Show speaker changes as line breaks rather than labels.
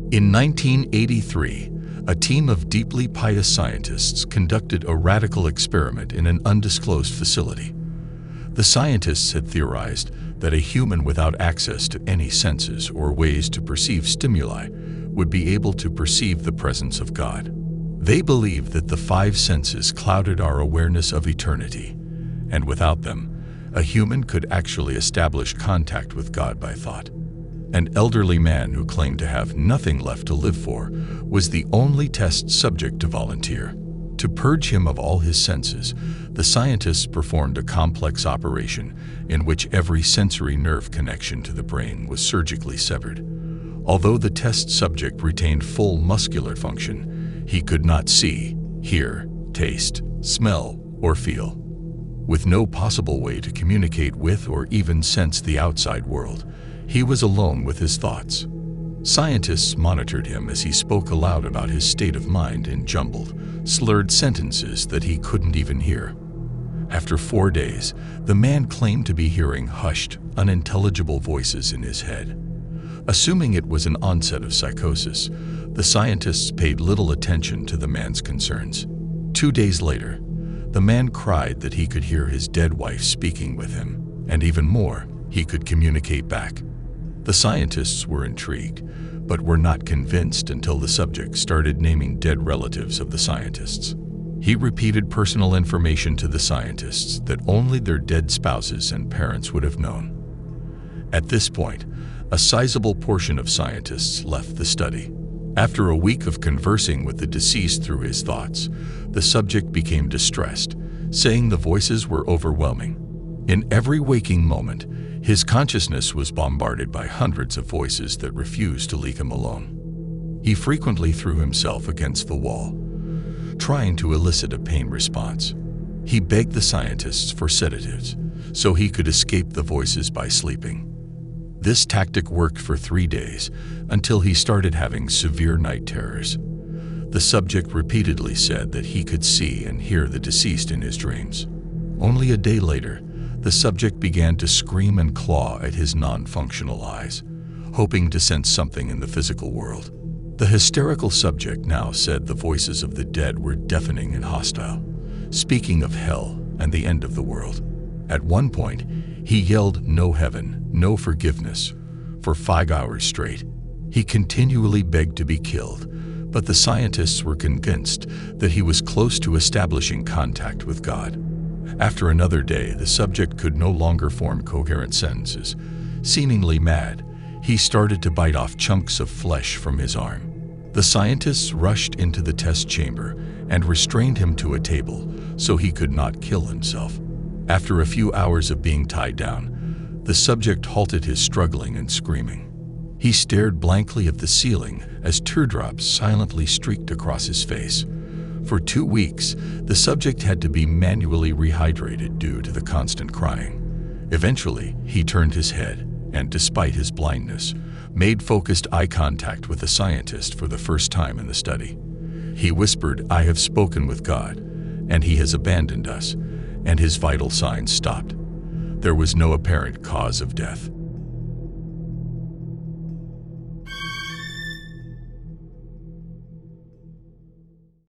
In 1983, a team of deeply pious scientists conducted a radical experiment in an undisclosed facility. The scientists had theorized that a human without access to any senses or ways to perceive stimuli would be able to perceive the presence of God. They believed that the five senses clouded our awareness of eternity, and without them, a human could actually establish contact with God by thought. An elderly man who claimed to have nothing left to live for was the only test subject to volunteer. To purge him of all his senses, the scientists performed a complex operation in which every sensory nerve connection to the brain was surgically severed. Although the test subject retained full muscular function, he could not see, hear, taste, smell, or feel. With no possible way to communicate with or even sense the outside world, he was alone with his thoughts. Scientists monitored him as he spoke aloud about his state of mind in jumbled, slurred sentences that he couldn't even hear. After 4 days, the man claimed to be hearing hushed, unintelligible voices in his head. Assuming it was an onset of psychosis, the scientists paid little attention to the man's concerns. 2 days later, the man cried that he could hear his dead wife speaking with him, and even more, he could communicate back. The scientists were intrigued, but were not convinced until the subject started naming dead relatives of the scientists. He repeated personal information to the scientists that only their dead spouses and parents would have known. At this point, a sizable portion of scientists left the study. After a week of conversing with the deceased through his thoughts, the subject became distressed, saying the voices were overwhelming. In every waking moment, his consciousness was bombarded by hundreds of voices that refused to leave him alone. He frequently threw himself against the wall, trying to elicit a pain response. He begged the scientists for sedatives so he could escape the voices by sleeping. This tactic worked for 3 days until he started having severe night terrors. The subject repeatedly said that he could see and hear the deceased in his dreams. Only a day later, the subject began to scream and claw at his non-functional eyes, hoping to sense something in the physical world. The hysterical subject now said the voices of the dead were deafening and hostile, speaking of hell and the end of the world. At one point, he yelled "No heaven, no forgiveness" for 5 hours straight. He continually begged to be killed, but the scientists were convinced that he was close to establishing contact with God. After another day, the subject could no longer form coherent sentences. Seemingly mad, he started to bite off chunks of flesh from his arm. The scientists rushed into the test chamber and restrained him to a table so he could not kill himself. After a few hours of being tied down, the subject halted his struggling and screaming. He stared blankly at the ceiling as teardrops silently streaked across his face. For 2 weeks, the subject had to be manually rehydrated due to the constant crying. Eventually, he turned his head and, despite his blindness, made focused eye contact with the scientist for the first time in the study. He whispered, "I have spoken with God, and he has abandoned us," and his vital signs stopped. There was no apparent cause of death.